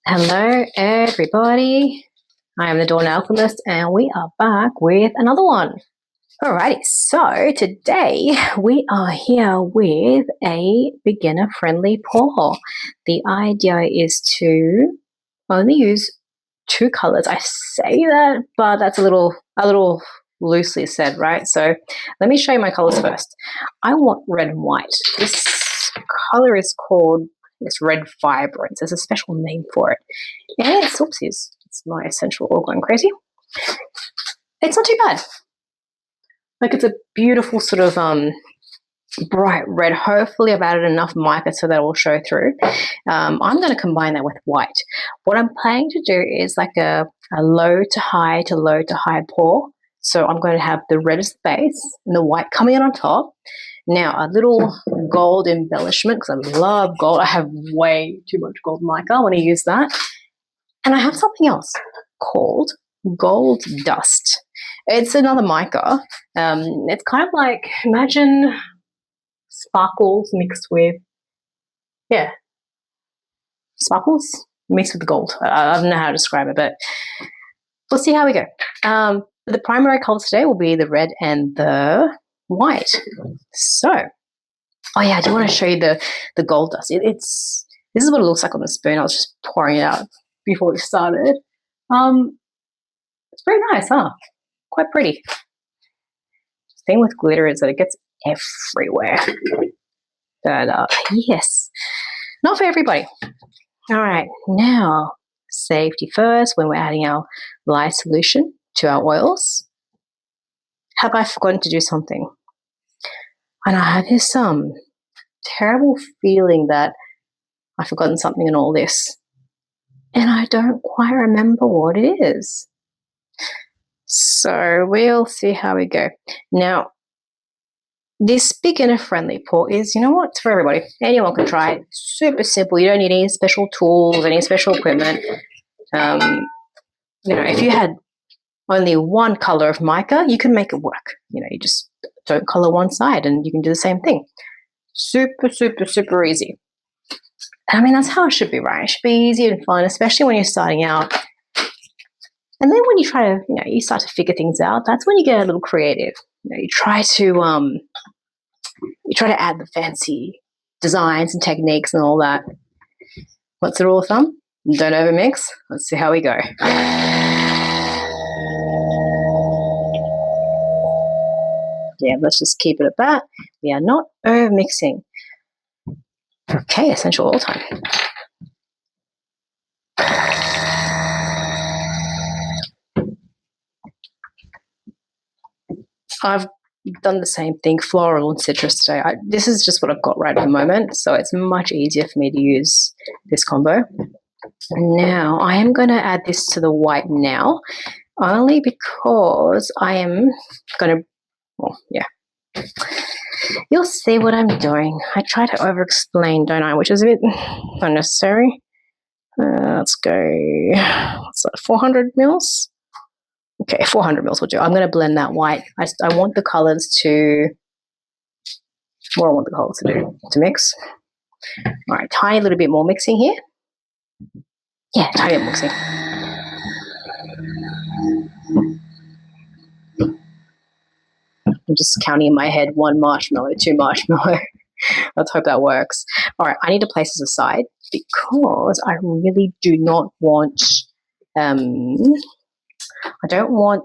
Hello, everybody. I am the Dawn Alchemist, and we are back with another one. Alrighty, so today we are here with a beginner-friendly pour. The idea is to only use two colors. I say that, but that's a little loosely said, right? So let me show you my colors first. I want red and white. This color is called red vibrance. There's a special name for it. And oopsies, it's my essential oil going crazy. It's not too bad. Like, it's a beautiful sort of bright red. Hopefully I've added enough mica so that it will show through. I'm going to combine that with white. What I'm planning to do is like a low to high to low to high pour. So I'm going to have the red as the base and the white coming in on top. Now, a little gold embellishment, because I love gold. I have way too much gold mica. I want to use that. And I have something else called gold dust. It's another mica. It's kind of like, imagine sparkles mixed with, sparkles mixed with gold. I don't know how to describe it, but we'll see how we go. The primary colors today will be the red and the white. So, oh yeah, I do want to show you the gold dust. This is what it looks like on the spoon. I was just pouring it out before we started. It's pretty nice, huh? Quite pretty. The thing with glitter is that it gets everywhere. But yes, not for everybody. All right, now safety first when we're adding our lye solution to our oils. Have I forgotten to do something? And I have this terrible feeling that I've forgotten something in all this. And I don't quite remember what it is. So we'll see how we go. Now, this beginner-friendly pour is, you know what, it's for everybody. Anyone can try it. Super simple. You don't need any special tools, any special equipment. If you had only one color of mica, you can make it work. You just don't color one side and you can do the same thing. Super, super, super easy. I mean, that's how it should be, right? It should be easy and fun, especially when you're starting out. And then when you try to, you start to figure things out, that's when you get a little creative. You try to add the fancy designs and techniques and all that. What's the rule of thumb? Don't overmix. Let's see how we go. Yeah, let's just keep it at that. We are not overmixing. Okay, essential oil time. I've done the same thing, floral and citrus today. This is just what I've got right at the moment, so it's much easier for me to use this combo. Now, I am going to add this to the white now, only because I am going to, you'll see what I'm doing. I try to over-explain, don't I, which is a bit unnecessary. Let's go, what's that, 400 mils? Okay, 400 mils will do. I'm going to blend that white. I want the colors to, what I want the colors to do, to mix. All right, tiny little bit more mixing here. Yeah, tiny bit mixing. I'm just counting in my head, 1 marshmallow, 2 marshmallow. Let's hope that works. All right, I need to place this aside because I really do not want, I don't want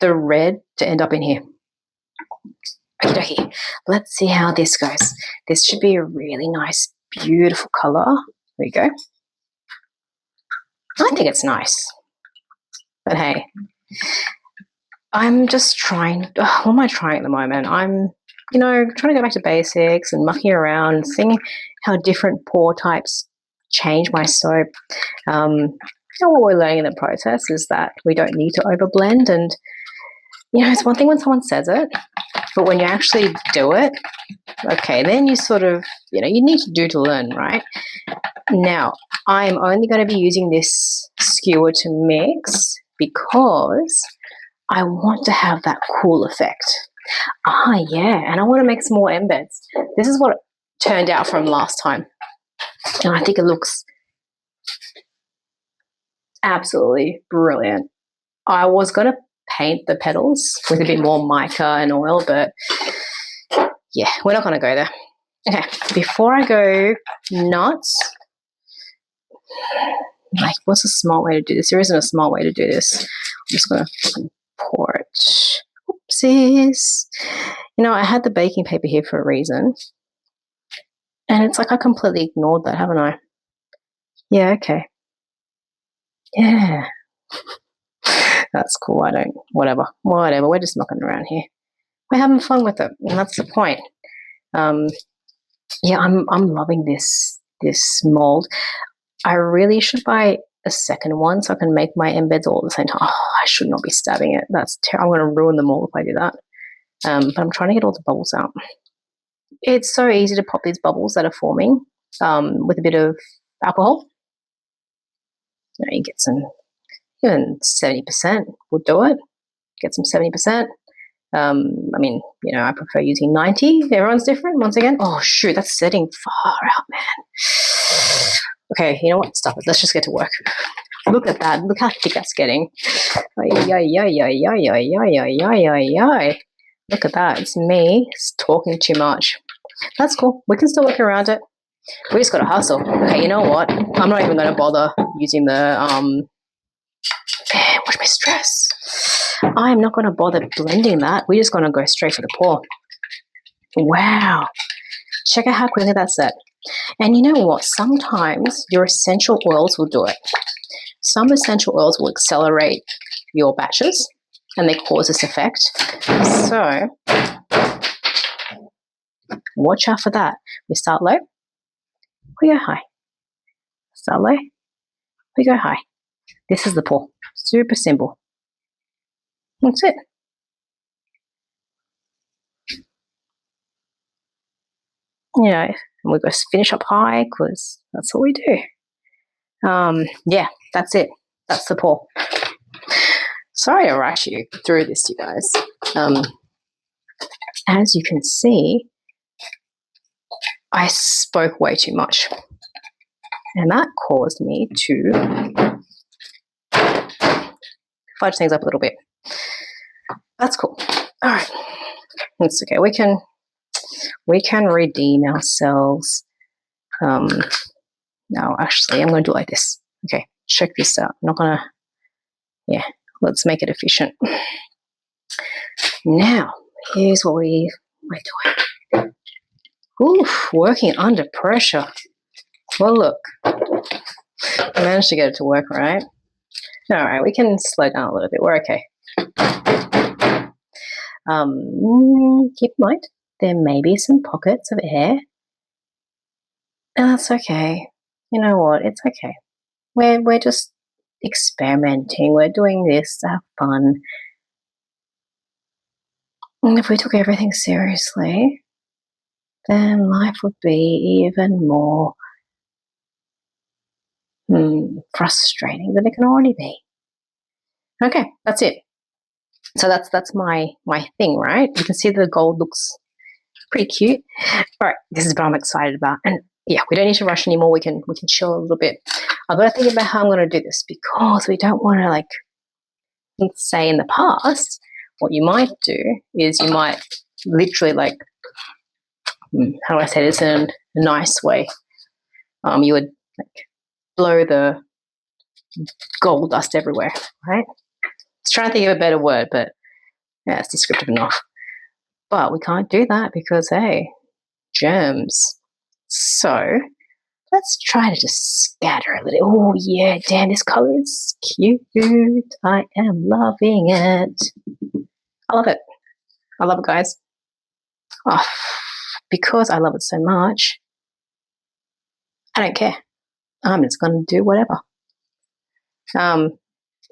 the red to end up in here. Okay, let's see how this goes. This should be a really nice, beautiful color. There we go. I think it's nice. But hey, I'm just trying, what am I trying at the moment? I'm, trying to go back to basics and mucking around, seeing how different pour types change my soap. What we're learning in the process is that we don't need to overblend, and it's one thing when someone says it, but when you actually do it, okay, then you sort of, you need to do to learn, right? Now, I'm only going to be using this skewer to mix because I want to have that cool effect. Yeah, and I want to make some more embeds. This is what turned out from last time. And I think it looks absolutely brilliant. I was going to paint the petals with a bit more mica and oil, but yeah, we're not going to go there. Okay, before I go nuts, like, what's a smart way to do this? There isn't a smart way to do this. I'm just going to pour it. Oopsies. You know, I had the baking paper here for a reason. And it's like I completely ignored that, haven't I? Yeah, okay. Yeah. That's cool. Whatever. We're just mucking around here. We're having fun with it. And that's the point. Yeah, I'm loving this mold. I really should buy a second one so I can make my embeds all at the same time. Oh, I should not be stabbing it. That's I'm going to ruin them all if I do that. But I'm trying to get all the bubbles out. It's so easy to pop these bubbles that are forming with a bit of alcohol. You know, you get some, even 70% would do it. Get some 70%. I mean, you know, I prefer using 90. Everyone's different. Once again, oh shoot, that's setting far out, man. Okay, you know what? Stop it. Let's just get to work. Look at that. Look how thick that's getting. Look at that. It's me talking too much. That's cool. We can still work around it. We just got to hustle. Okay, you know what? I'm not even going to bother using the man, watch my stress. I'm not going to bother blending that. We're just going to go straight for the pour. Wow. Check out how quickly that's set. And you know what? Sometimes your essential oils will do it. Some essential oils will accelerate your batches and they cause this effect. So watch out for that. We start low, we go high. Start low, we go high. This is the pour. Super simple. That's it. You know, and we go finish up high because that's what we do. Yeah, that's it. That's the pour. Sorry to rush you through this, you guys. As you can see, I spoke way too much. And that caused me to fudge things up a little bit. That's cool. All right. That's okay. We can redeem ourselves. No, actually, I'm going to do it like this. Okay, check this out. I'm not going to, yeah, let's make it efficient. Now, here's what we're doing. Oof, working under pressure. Well, look, I managed to get it to work, right? All right, we can slow down a little bit. We're okay. Keep in mind, there may be some pockets of air. And that's okay. You know what? It's okay. We're just experimenting. We're doing this to have fun. And if we took everything seriously, then life would be even more frustrating than it can already be. Okay, that's it. So that's my thing, right? You can see the gold looks pretty cute. All right, this is what I'm excited about. And yeah, we don't need to rush anymore. We can chill a little bit. I've got to think about how I'm going to do this because we don't want to, like, say in the past, what you might do is you might literally, like, how do I say this in a nice way? You would, like, blow the gold dust everywhere, right? I was trying to think of a better word, but yeah, it's descriptive enough. But we can't do that because, hey, germs. So let's try to just scatter a little. Oh, yeah, damn, this color is cute. I am loving it. I love it. I love it, guys. Oh, because I love it so much, I don't care. I'm just going to do whatever.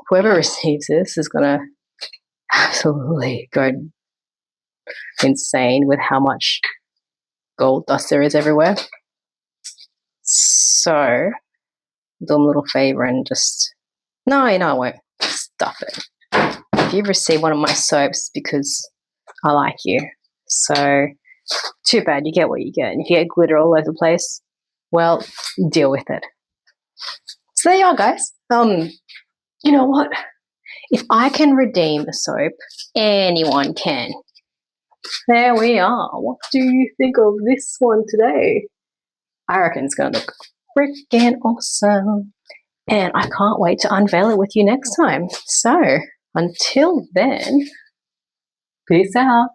Whoever receives this is going to absolutely go insane with how much gold dust there is everywhere. So, do them a little favor and just, no, I won't. Stuff it. If you've received one of my soaps, because I like you. So, too bad, you get what you get. And if you get glitter all over the place, well, deal with it. So there you are, guys. You know what? If I can redeem a soap, anyone can. There we are. What do you think of this one today? I reckon it's going to look freaking awesome. And I can't wait to unveil it with you next time. So until then, peace out.